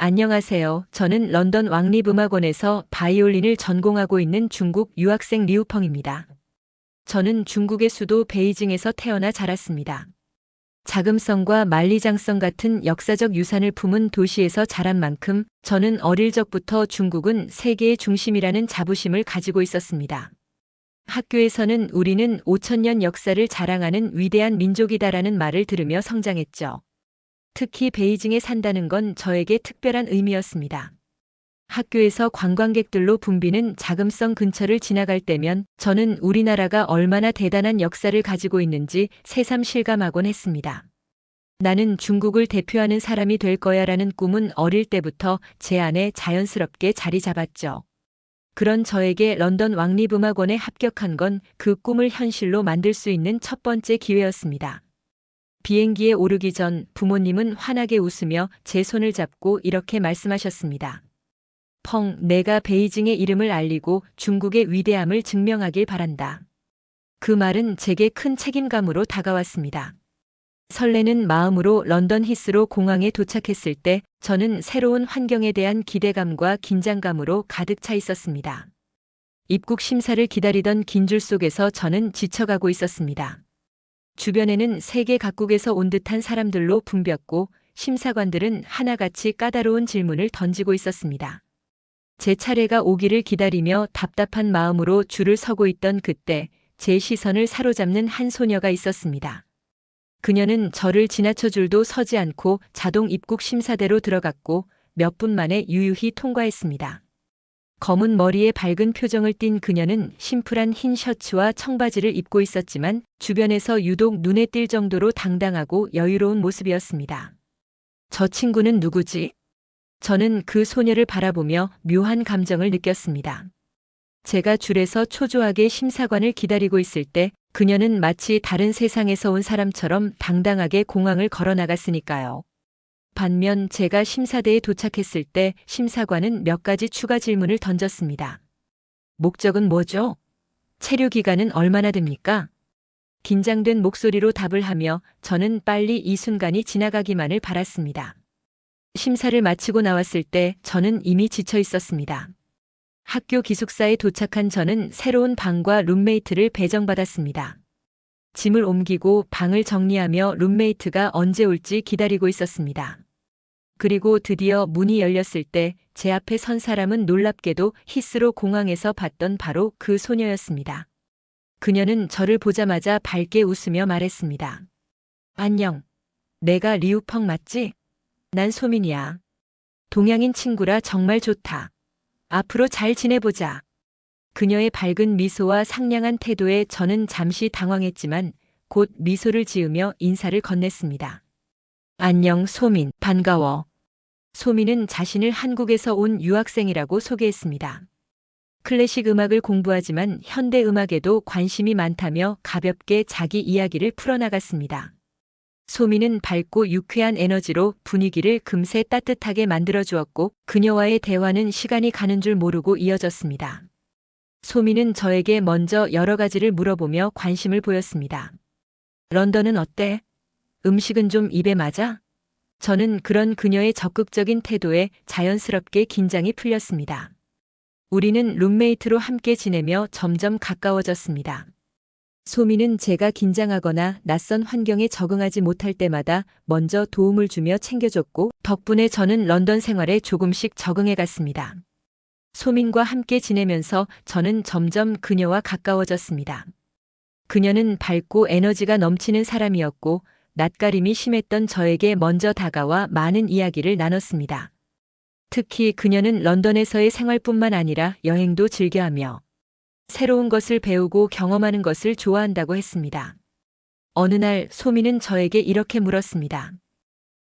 안녕하세요. 저는 런던 왕립음악원에서 바이올린을 전공하고 있는 중국 유학생 리우펑입니다. 저는 중국의 수도 베이징에서 태어나 자랐습니다. 자금성과 만리장성 같은 역사적 유산을 품은 도시에서 자란 만큼 저는 어릴 적부터 중국은 세계의 중심이라는 자부심을 가지고 있었습니다. 학교에서는 우리는 5,000년 역사를 자랑하는 위대한 민족이다라는 말을 들으며 성장했죠. 특히 베이징에 산다는 건 저에게 특별한 의미였습니다. 학교에서 관광객들로 붐비는 자금성 근처를 지나갈 때면 저는 우리나라가 얼마나 대단한 역사를 가지고 있는지 새삼 실감하곤 했습니다. 나는 중국을 대표하는 사람이 될 거야라는 꿈은 어릴 때부터 제 안에 자연스럽게 자리 잡았죠. 그런 저에게 런던 왕립음악원에 합격한 건 그 꿈을 현실로 만들 수 있는 첫 번째 기회였습니다. 비행기에 오르기 전 부모님은 환하게 웃으며 제 손을 잡고 이렇게 말씀하셨습니다. 펑, 내가 베이징의 이름을 알리고 중국의 위대함을 증명하길 바란다. 그 말은 제게 큰 책임감으로 다가왔습니다. 설레는 마음으로 런던 히스로 공항에 도착했을 때 저는 새로운 환경에 대한 기대감과 긴장감으로 가득 차 있었습니다. 입국 심사를 기다리던 긴 줄 속에서 저는 지쳐가고 있었습니다. 주변에는 세계 각국에서 온 듯한 사람들로 붐볐고 심사관들은 하나같이 까다로운 질문을 던지고 있었습니다. 제 차례가 오기를 기다리며 답답한 마음으로 줄을 서고 있던 그때 제 시선을 사로잡는 한 소녀가 있었습니다. 그녀는 저를 지나쳐 줄도 서지 않고 자동 입국 심사대로 들어갔고 몇 분 만에 유유히 통과했습니다. 검은 머리에 밝은 표정을 띤 그녀는 심플한 흰 셔츠와 청바지를 입고 있었지만 주변에서 유독 눈에 띌 정도로 당당하고 여유로운 모습이었습니다. 저 친구는 누구지? 저는 그 소녀를 바라보며 묘한 감정을 느꼈습니다. 제가 줄에서 초조하게 심사관을 기다리고 있을 때 그녀는 마치 다른 세상에서 온 사람처럼 당당하게 공항을 걸어 나갔으니까요. 반면 제가 심사대에 도착했을 때 심사관은 몇 가지 추가 질문을 던졌습니다. 목적은 뭐죠? 체류 기간은 얼마나 됩니까? 긴장된 목소리로 답을 하며 저는 빨리 이 순간이 지나가기만을 바랐습니다. 심사를 마치고 나왔을 때 저는 이미 지쳐 있었습니다. 학교 기숙사에 도착한 저는 새로운 방과 룸메이트를 배정받았습니다. 짐을 옮기고 방을 정리하며 룸메이트가 언제 올지 기다리고 있었습니다. 그리고 드디어 문이 열렸을 때 제 앞에 선 사람은 놀랍게도 히스로 공항에서 봤던 바로 그 소녀였습니다. 그녀는 저를 보자마자 밝게 웃으며 말했습니다. 안녕. 내가 리우펑 맞지? 난 소민이야. 동양인 친구라 정말 좋다. 앞으로 잘 지내보자. 그녀의 밝은 미소와 상냥한 태도에 저는 잠시 당황했지만 곧 미소를 지으며 인사를 건넸습니다. 안녕 소민, 반가워. 소민은 자신을 한국에서 온 유학생이라고 소개했습니다. 클래식 음악을 공부하지만 현대 음악에도 관심이 많다며 가볍게 자기 이야기를 풀어나갔습니다. 소민은 밝고 유쾌한 에너지로 분위기를 금세 따뜻하게 만들어주었고 그녀와의 대화는 시간이 가는 줄 모르고 이어졌습니다. 소민은 저에게 먼저 여러 가지를 물어보며 관심을 보였습니다. 런던은 어때? 음식은 좀 입에 맞아? 저는 그런 그녀의 적극적인 태도에 자연스럽게 긴장이 풀렸습니다. 우리는 룸메이트로 함께 지내며 점점 가까워졌습니다. 소민은 제가 긴장하거나 낯선 환경에 적응하지 못할 때마다 먼저 도움을 주며 챙겨줬고 덕분에 저는 런던 생활에 조금씩 적응해 갔습니다. 소민과 함께 지내면서 저는 점점 그녀와 가까워졌습니다. 그녀는 밝고 에너지가 넘치는 사람이었고 낯가림이 심했던 저에게 먼저 다가와 많은 이야기를 나눴습니다. 특히 그녀는 런던에서의 생활뿐만 아니라 여행도 즐겨하며 새로운 것을 배우고 경험하는 것을 좋아한다고 했습니다. 어느 날 소민은 저에게 이렇게 물었습니다.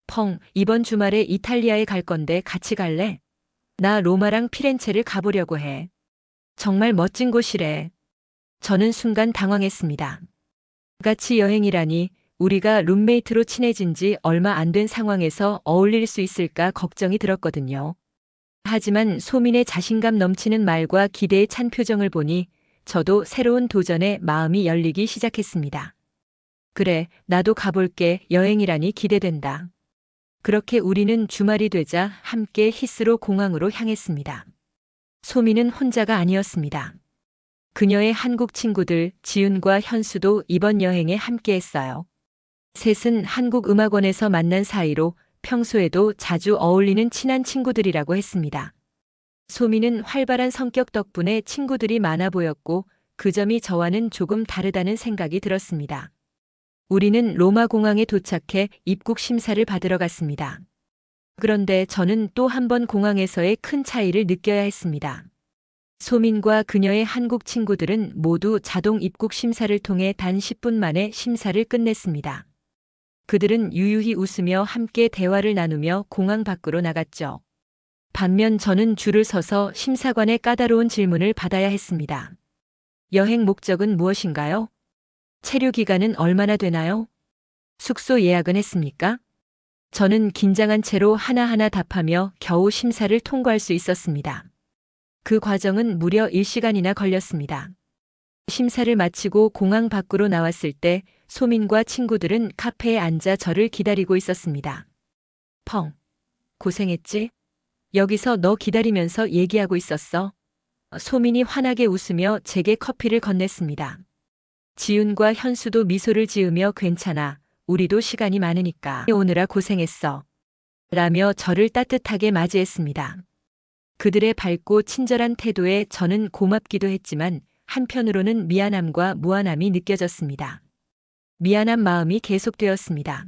펑, 이번 주말에 이탈리아에 갈 건데 같이 갈래? 나 로마랑 피렌체를 가보려고 해. 정말 멋진 곳이래. 저는 순간 당황했습니다. 같이 여행이라니 우리가 룸메이트로 친해진 지 얼마 안 된 상황에서 어울릴 수 있을까 걱정이 들었거든요. 하지만 소민의 자신감 넘치는 말과 기대에 찬 표정을 보니 저도 새로운 도전에 마음이 열리기 시작했습니다. 그래, 나도 가볼게. 여행이라니 기대된다. 그렇게 우리는 주말이 되자 함께 히스로 공항으로 향했습니다. 소미는 혼자가 아니었습니다. 그녀의 한국 친구들 지윤과 현수도 이번 여행에 함께했어요. 셋은 한국 음악원에서 만난 사이로 평소에도 자주 어울리는 친한 친구들이라고 했습니다. 소미는 활발한 성격 덕분에 친구들이 많아 보였고 그 점이 저와는 조금 다르다는 생각이 들었습니다. 우리는 로마 공항에 도착해 입국 심사를 받으러 갔습니다. 그런데 저는 또 한 번 공항에서의 큰 차이를 느껴야 했습니다. 소민과 그녀의 한국 친구들은 모두 자동 입국 심사를 통해 단 10분 만에 심사를 끝냈습니다. 그들은 유유히 웃으며 함께 대화를 나누며 공항 밖으로 나갔죠. 반면 저는 줄을 서서 심사관의 까다로운 질문을 받아야 했습니다. 여행 목적은 무엇인가요? 체류 기간은 얼마나 되나요? 숙소 예약은 했습니까? 저는 긴장한 채로 하나하나 답하며 겨우 심사를 통과할 수 있었습니다. 그 과정은 무려 1시간이나 걸렸습니다. 심사를 마치고 공항 밖으로 나왔을 때 소민과 친구들은 카페에 앉아 저를 기다리고 있었습니다. 펑. 고생했지? 여기서 너 기다리면서 얘기하고 있었어. 소민이 환하게 웃으며 제게 커피를 건넸습니다. 지윤과 현수도 미소를 지으며 괜찮아. 우리도 시간이 많으니까. 오느라 고생했어. 라며 저를 따뜻하게 맞이했습니다. 그들의 밝고 친절한 태도에 저는 고맙기도 했지만 한편으로는 미안함과 무안함이 느껴졌습니다. 미안한 마음이 계속되었습니다.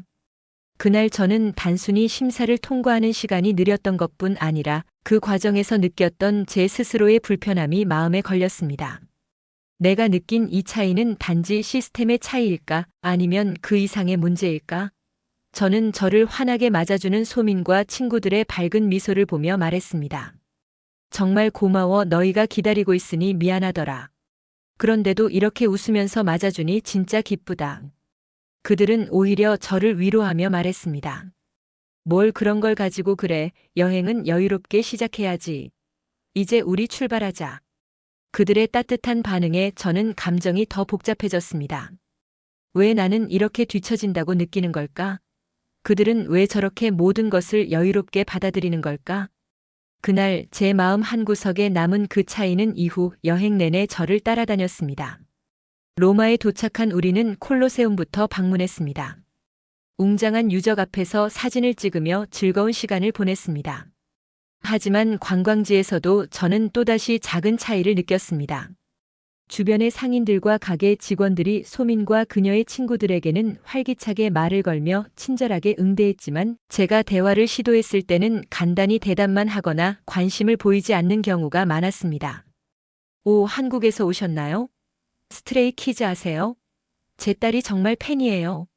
그날 저는 단순히 심사를 통과하는 시간이 느렸던 것뿐 아니라 그 과정에서 느꼈던 제 스스로의 불편함이 마음에 걸렸습니다. 내가 느낀 이 차이는 단지 시스템의 차이일까? 아니면 그 이상의 문제일까? 저는 저를 환하게 맞아주는 소민과 친구들의 밝은 미소를 보며 말했습니다. 정말 고마워. 너희가 기다리고 있으니 미안하더라. 그런데도 이렇게 웃으면서 맞아주니 진짜 기쁘다. 그들은 오히려 저를 위로하며 말했습니다. 뭘 그런 걸 가지고 그래. 여행은 여유롭게 시작해야지. 이제 우리 출발하자. 그들의 따뜻한 반응에 저는 감정이 더 복잡해졌습니다. 왜 나는 이렇게 뒤처진다고 느끼는 걸까? 그들은 왜 저렇게 모든 것을 여유롭게 받아들이는 걸까? 그날 제 마음 한구석에 남은 그 차이는 이후 여행 내내 저를 따라다녔습니다. 로마에 도착한 우리는 콜로세움부터 방문했습니다. 웅장한 유적 앞에서 사진을 찍으며 즐거운 시간을 보냈습니다. 하지만 관광지에서도 저는 또다시 작은 차이를 느꼈습니다. 주변의 상인들과 가게 직원들이 소민과 그녀의 친구들에게는 활기차게 말을 걸며 친절하게 응대했지만 제가 대화를 시도했을 때는 간단히 대답만 하거나 관심을 보이지 않는 경우가 많았습니다. 오, 한국에서 오셨나요? 스트레이 키즈 아세요? 제 딸이 정말 팬이에요.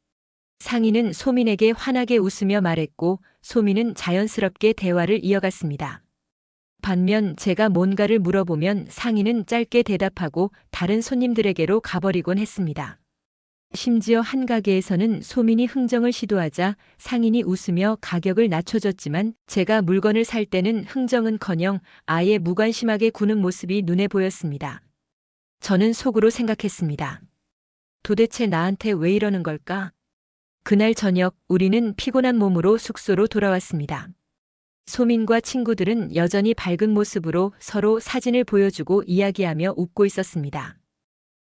상인은 소민에게 환하게 웃으며 말했고 소민은 자연스럽게 대화를 이어갔습니다. 반면 제가 뭔가를 물어보면 상인은 짧게 대답하고 다른 손님들에게로 가버리곤 했습니다. 심지어 한 가게에서는 소민이 흥정을 시도하자 상인이 웃으며 가격을 낮춰줬지만 제가 물건을 살 때는 흥정은커녕 아예 무관심하게 구는 모습이 눈에 보였습니다. 저는 속으로 생각했습니다. 도대체 나한테 왜 이러는 걸까? 그날 저녁 우리는 피곤한 몸으로 숙소로 돌아왔습니다. 소민과 친구들은 여전히 밝은 모습으로 서로 사진을 보여주고 이야기하며 웃고 있었습니다.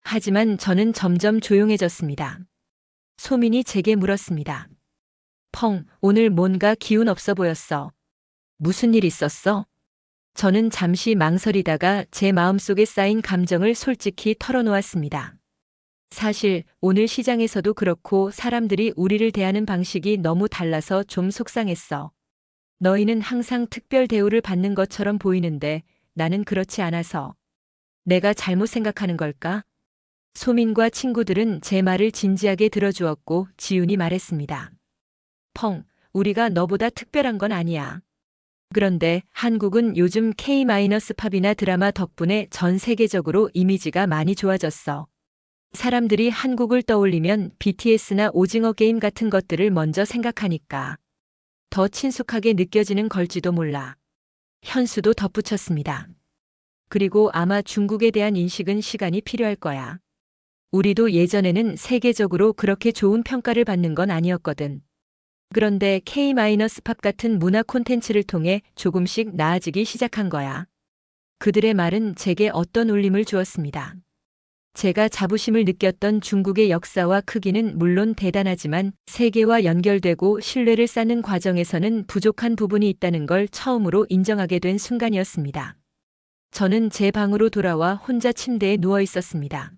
하지만 저는 점점 조용해졌습니다. 소민이 제게 물었습니다. 펑, 오늘 뭔가 기운 없어 보였어. 무슨 일 있었어? 저는 잠시 망설이다가 제 마음속에 쌓인 감정을 솔직히 털어놓았습니다. 사실 오늘 시장에서도 그렇고 사람들이 우리를 대하는 방식이 너무 달라서 좀 속상했어. 너희는 항상 특별 대우를 받는 것처럼 보이는데 나는 그렇지 않아서. 내가 잘못 생각하는 걸까? 소민과 친구들은 제 말을 진지하게 들어주었고 지윤이 말했습니다. 펑, 우리가 너보다 특별한 건 아니야. 그런데 한국은 요즘 K-팝이나 드라마 덕분에 전 세계적으로 이미지가 많이 좋아졌어. 사람들이 한국을 떠올리면 BTS나 오징어 게임 같은 것들을 먼저 생각하니까 더 친숙하게 느껴지는 걸지도 몰라. 현수도 덧붙였습니다. 그리고 아마 중국에 대한 인식은 시간이 필요할 거야. 우리도 예전에는 세계적으로 그렇게 좋은 평가를 받는 건 아니었거든. 그런데 K-팝 같은 문화 콘텐츠를 통해 조금씩 나아지기 시작한 거야. 그들의 말은 제게 어떤 울림을 주었습니다. 제가 자부심을 느꼈던 중국의 역사와 크기는 물론 대단하지만 세계와 연결되고 신뢰를 쌓는 과정에서는 부족한 부분이 있다는 걸 처음으로 인정하게 된 순간이었습니다. 저는 제 방으로 돌아와 혼자 침대에 누워 있었습니다.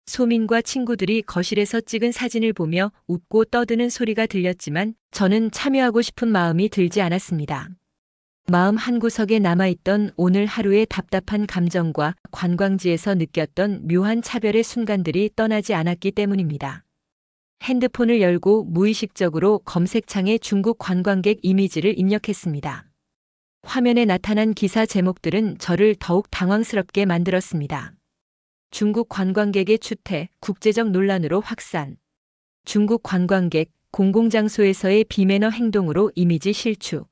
소민과 친구들이 거실에서 찍은 사진을 보며 웃고 떠드는 소리가 들렸지만 저는 참여하고 싶은 마음이 들지 않았습니다. 마음 한구석에 남아있던 오늘 하루의 답답한 감정과 관광지에서 느꼈던 묘한 차별의 순간들이 떠나지 않았기 때문입니다. 핸드폰을 열고 무의식적으로 검색창에 중국 관광객 이미지를 입력했습니다. 화면에 나타난 기사 제목들은 저를 더욱 당황스럽게 만들었습니다. 중국 관광객의 추태, 국제적 논란으로 확산. 중국 관광객, 공공장소에서의 비매너 행동으로 이미지 실추.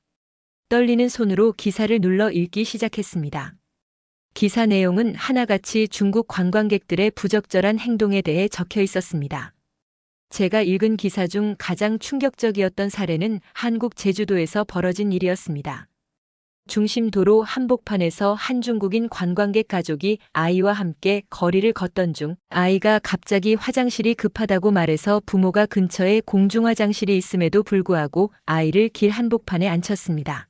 떨리는 손으로 기사를 눌러 읽기 시작했습니다. 기사 내용은 하나같이 중국 관광객들의 부적절한 행동에 대해 적혀 있었습니다. 제가 읽은 기사 중 가장 충격적이었던 사례는 한국 제주도에서 벌어진 일이었습니다. 중심 도로 한복판에서 한 중국인 관광객 가족이 아이와 함께 거리를 걷던 중 아이가 갑자기 화장실이 급하다고 말해서 부모가 근처에 공중화장실이 있음에도 불구하고 아이를 길 한복판에 앉혔습니다.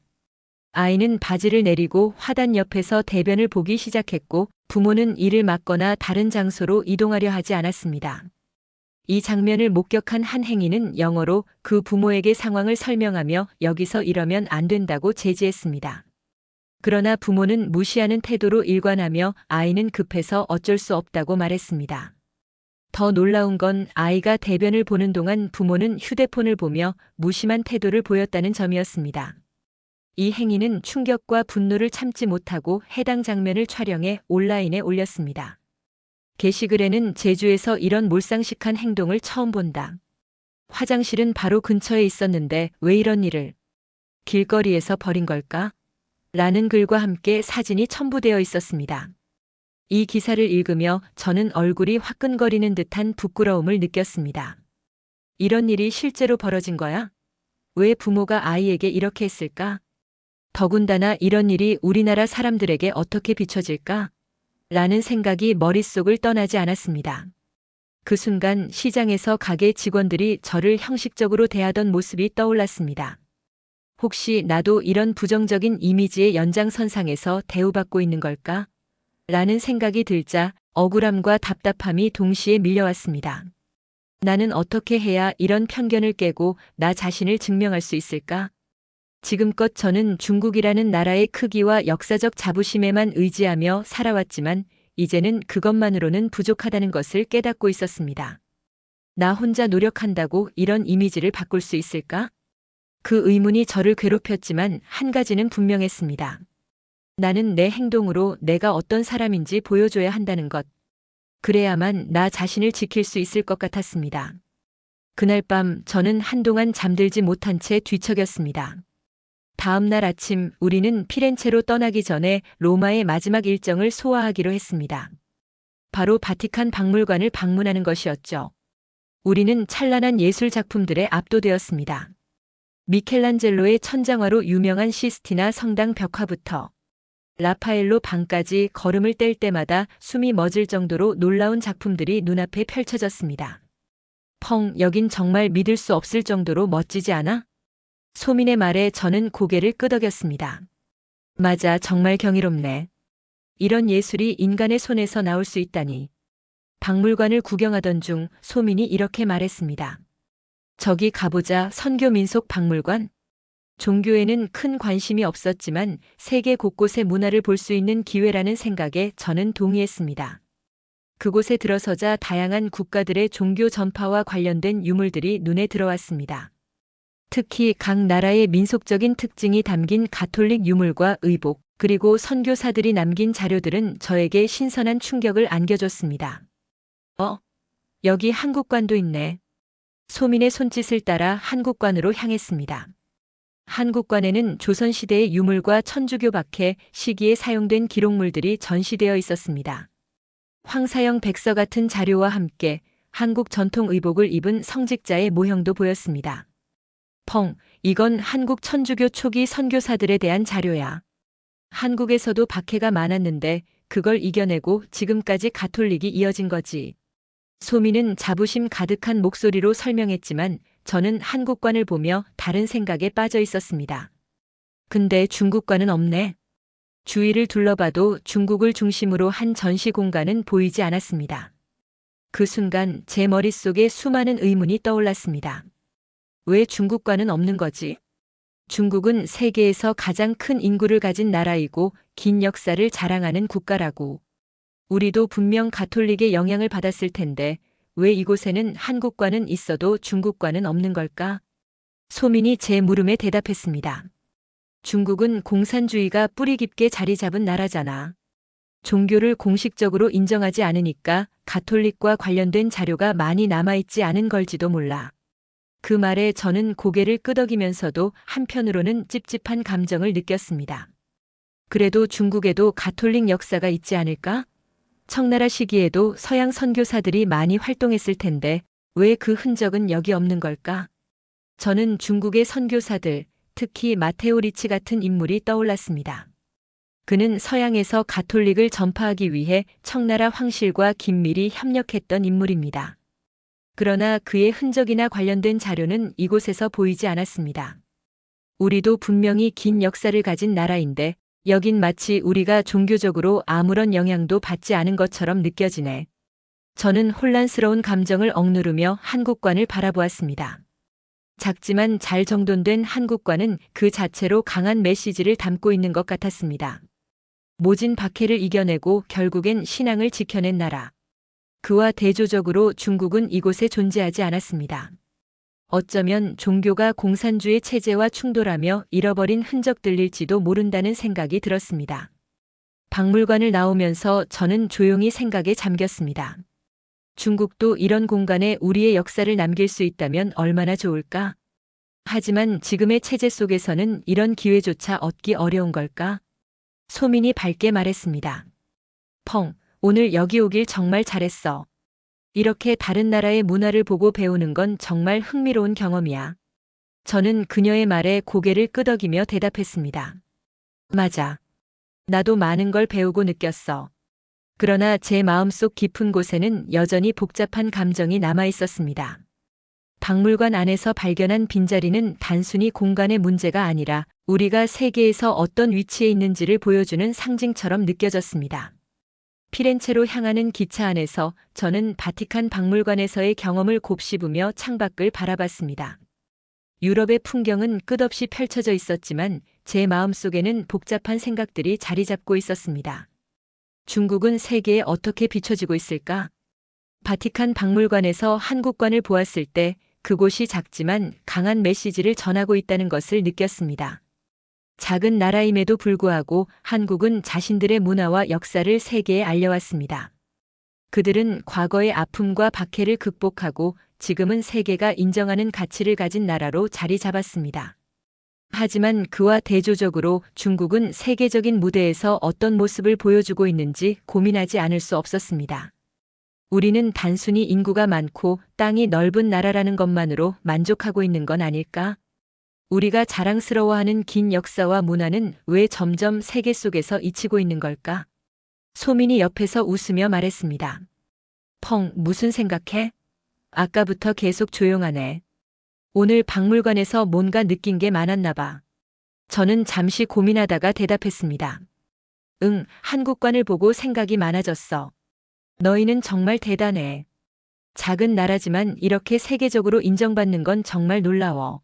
아이는 바지를 내리고 화단 옆에서 대변을 보기 시작했고 부모는 이를 막거나 다른 장소로 이동하려 하지 않았습니다. 이 장면을 목격한 한 행인은 영어로 그 부모에게 상황을 설명하며 여기서 이러면 안 된다고 제지했습니다. 그러나 부모는 무시하는 태도로 일관하며 아이는 급해서 어쩔 수 없다고 말했습니다. 더 놀라운 건 아이가 대변을 보는 동안 부모는 휴대폰을 보며 무심한 태도를 보였다는 점이었습니다. 이 행위는 충격과 분노를 참지 못하고 해당 장면을 촬영해 온라인에 올렸습니다. 게시글에는 제주에서 이런 몰상식한 행동을 처음 본다. 화장실은 바로 근처에 있었는데 왜 이런 일을 길거리에서 벌인 걸까? 라는 글과 함께 사진이 첨부되어 있었습니다. 이 기사를 읽으며 저는 얼굴이 화끈거리는 듯한 부끄러움을 느꼈습니다. 이런 일이 실제로 벌어진 거야? 왜 부모가 아이에게 이렇게 했을까? 더군다나 이런 일이 우리나라 사람들에게 어떻게 비춰질까? 라는 생각이 머릿속을 떠나지 않았습니다. 그 순간 시장에서 가게 직원들이 저를 형식적으로 대하던 모습이 떠올랐습니다. 혹시 나도 이런 부정적인 이미지의 연장선상에서 대우받고 있는 걸까? 라는 생각이 들자 억울함과 답답함이 동시에 밀려왔습니다. 나는 어떻게 해야 이런 편견을 깨고 나 자신을 증명할 수 있을까? 지금껏 저는 중국이라는 나라의 크기와 역사적 자부심에만 의지하며 살아왔지만 이제는 그것만으로는 부족하다는 것을 깨닫고 있었습니다. 나 혼자 노력한다고 이런 이미지를 바꿀 수 있을까? 그 의문이 저를 괴롭혔지만 한 가지는 분명했습니다. 나는 내 행동으로 내가 어떤 사람인지 보여줘야 한다는 것. 그래야만 나 자신을 지킬 수 있을 것 같았습니다. 그날 밤 저는 한동안 잠들지 못한 채 뒤척였습니다. 다음 날 아침 우리는 피렌체로 떠나기 전에 로마의 마지막 일정을 소화하기로 했습니다. 바로 바티칸 박물관을 방문하는 것이었죠. 우리는 찬란한 예술 작품들에 압도되었습니다. 미켈란젤로의 천장화로 유명한 시스티나 성당 벽화부터 라파엘로 방까지 걸음을 뗄 때마다 숨이 멎을 정도로 놀라운 작품들이 눈앞에 펼쳐졌습니다. 펑, 여긴 정말 믿을 수 없을 정도로 멋지지 않아? 소민의 말에 저는 고개를 끄덕였습니다. 맞아, 정말 경이롭네. 이런 예술이 인간의 손에서 나올 수 있다니. 박물관을 구경하던 중 소민이 이렇게 말했습니다. 저기 가보자. 선교민속박물관? 종교에는 큰 관심이 없었지만 세계 곳곳의 문화를 볼 수 있는 기회라는 생각에 저는 동의했습니다. 그곳에 들어서자 다양한 국가들의 종교 전파와 관련된 유물들이 눈에 들어왔습니다. 특히 각 나라의 민속적인 특징이 담긴 가톨릭 유물과 의복, 그리고 선교사들이 남긴 자료들은 저에게 신선한 충격을 안겨줬습니다. 여기 한국관도 있네. 소민의 손짓을 따라 한국관으로 향했습니다. 한국관에는 조선시대의 유물과 천주교 박해 시기에 사용된 기록물들이 전시되어 있었습니다. 황사형 백서 같은 자료와 함께 한국 전통 의복을 입은 성직자의 모형도 보였습니다. 펑, 이건 한국 천주교 초기 선교사들에 대한 자료야. 한국에서도 박해가 많았는데 그걸 이겨내고 지금까지 가톨릭이 이어진 거지. 소민은 자부심 가득한 목소리로 설명했지만 저는 한국관을 보며 다른 생각에 빠져 있었습니다. 근데 중국관은 없네. 주위를 둘러봐도 중국을 중심으로 한 전시 공간은 보이지 않았습니다. 그 순간 제 머릿속에 수많은 의문이 떠올랐습니다. 왜 중국과는 없는 거지? 중국은 세계에서 가장 큰 인구를 가진 나라이고 긴 역사를 자랑하는 국가라고. 우리도 분명 가톨릭의 영향을 받았을 텐데 왜 이곳에는 한국과는 있어도 중국과는 없는 걸까? 소민이 제 물음에 대답했습니다. 중국은 공산주의가 뿌리 깊게 자리 잡은 나라잖아. 종교를 공식적으로 인정하지 않으니까 가톨릭과 관련된 자료가 많이 남아있지 않은 걸지도 몰라. 그 말에 저는 고개를 끄덕이면서도 한편으로는 찝찝한 감정을 느꼈습니다. 그래도 중국에도 가톨릭 역사가 있지 않을까? 청나라 시기에도 서양 선교사들이 많이 활동했을 텐데 왜 그 흔적은 여기 없는 걸까? 저는 중국의 선교사들, 특히 마테오 리치 같은 인물이 떠올랐습니다. 그는 서양에서 가톨릭을 전파하기 위해 청나라 황실과 긴밀히 협력했던 인물입니다. 그러나 그의 흔적이나 관련된 자료는 이곳에서 보이지 않았습니다. 우리도 분명히 긴 역사를 가진 나라인데 여긴 마치 우리가 종교적으로 아무런 영향도 받지 않은 것처럼 느껴지네. 저는 혼란스러운 감정을 억누르며 한국관을 바라보았습니다. 작지만 잘 정돈된 한국관은 그 자체로 강한 메시지를 담고 있는 것 같았습니다. 모진 박해를 이겨내고 결국엔 신앙을 지켜낸 나라. 그와 대조적으로 중국은 이곳에 존재하지 않았습니다. 어쩌면 종교가 공산주의 체제와 충돌하며 잃어버린 흔적들일지도 모른다는 생각이 들었습니다. 박물관을 나오면서 저는 조용히 생각에 잠겼습니다. 중국도 이런 공간에 우리의 역사를 남길 수 있다면 얼마나 좋을까? 하지만 지금의 체제 속에서는 이런 기회조차 얻기 어려운 걸까? 소민이 밝게 말했습니다. 펑, 오늘 여기 오길 정말 잘했어. 이렇게 다른 나라의 문화를 보고 배우는 건 정말 흥미로운 경험이야. 저는 그녀의 말에 고개를 끄덕이며 대답했습니다. 맞아. 나도 많은 걸 배우고 느꼈어. 그러나 제 마음속 깊은 곳에는 여전히 복잡한 감정이 남아 있었습니다. 박물관 안에서 발견한 빈자리는 단순히 공간의 문제가 아니라 우리가 세계에서 어떤 위치에 있는지를 보여주는 상징처럼 느껴졌습니다. 피렌체로 향하는 기차 안에서 저는 바티칸 박물관에서의 경험을 곱씹으며 창밖을 바라봤습니다. 유럽의 풍경은 끝없이 펼쳐져 있었지만 제 마음속에는 복잡한 생각들이 자리 잡고 있었습니다. 중국은 세계에 어떻게 비춰지고 있을까? 바티칸 박물관에서 한국관을 보았을 때 그곳이 작지만 강한 메시지를 전하고 있다는 것을 느꼈습니다. 작은 나라임에도 불구하고 한국은 자신들의 문화와 역사를 세계에 알려왔습니다. 그들은 과거의 아픔과 박해를 극복하고 지금은 세계가 인정하는 가치를 가진 나라로 자리 잡았습니다. 하지만 그와 대조적으로 중국은 세계적인 무대에서 어떤 모습을 보여주고 있는지 고민하지 않을 수 없었습니다. 우리는 단순히 인구가 많고 땅이 넓은 나라라는 것만으로 만족하고 있는 건 아닐까? 우리가 자랑스러워하는 긴 역사와 문화는 왜 점점 세계 속에서 잊히고 있는 걸까? 소민이 옆에서 웃으며 말했습니다. 펑, 무슨 생각해? 아까부터 계속 조용하네. 오늘 박물관에서 뭔가 느낀 게 많았나 봐. 저는 잠시 고민하다가 대답했습니다. 응, 한국관을 보고 생각이 많아졌어. 너희는 정말 대단해. 작은 나라지만 이렇게 세계적으로 인정받는 건 정말 놀라워.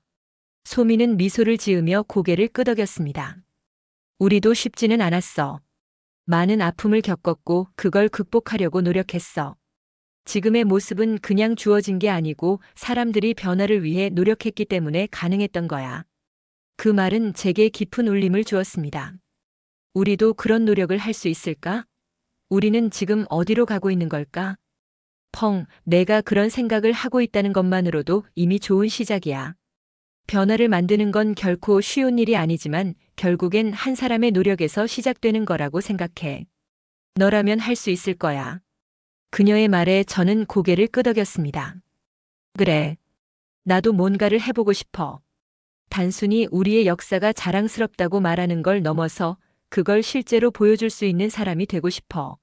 소민은 미소를 지으며 고개를 끄덕였습니다. 우리도 쉽지는 않았어. 많은 아픔을 겪었고 그걸 극복하려고 노력했어. 지금의 모습은 그냥 주어진 게 아니고 사람들이 변화를 위해 노력했기 때문에 가능했던 거야. 그 말은 제게 깊은 울림을 주었습니다. 우리도 그런 노력을 할 수 있을까? 우리는 지금 어디로 가고 있는 걸까? 펑, 내가 그런 생각을 하고 있다는 것만으로도 이미 좋은 시작이야. 변화를 만드는 건 결코 쉬운 일이 아니지만 결국엔 한 사람의 노력에서 시작되는 거라고 생각해. 너라면 할 수 있을 거야. 그녀의 말에 저는 고개를 끄덕였습니다. 그래. 나도 뭔가를 해보고 싶어. 단순히 우리의 역사가 자랑스럽다고 말하는 걸 넘어서 그걸 실제로 보여줄 수 있는 사람이 되고 싶어.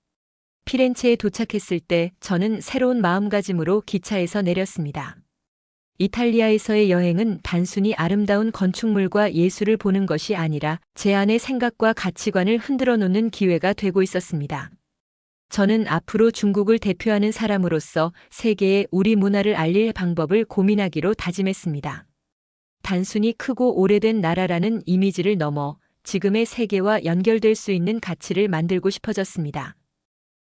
피렌체에 도착했을 때 저는 새로운 마음가짐으로 기차에서 내렸습니다. 이탈리아에서의 여행은 단순히 아름다운 건축물과 예술을 보는 것이 아니라 제 안의 생각과 가치관을 흔들어 놓는 기회가 되고 있었습니다. 저는 앞으로 중국을 대표하는 사람으로서 세계에 우리 문화를 알릴 방법을 고민하기로 다짐했습니다. 단순히 크고 오래된 나라라는 이미지를 넘어 지금의 세계와 연결될 수 있는 가치를 만들고 싶어졌습니다.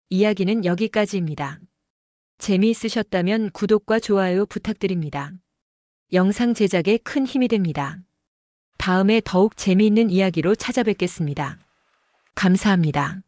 이야기는 여기까지입니다. 재미있으셨다면 구독과 좋아요 부탁드립니다. 영상 제작에 큰 힘이 됩니다. 다음에 더욱 재미있는 이야기로 찾아뵙겠습니다. 감사합니다.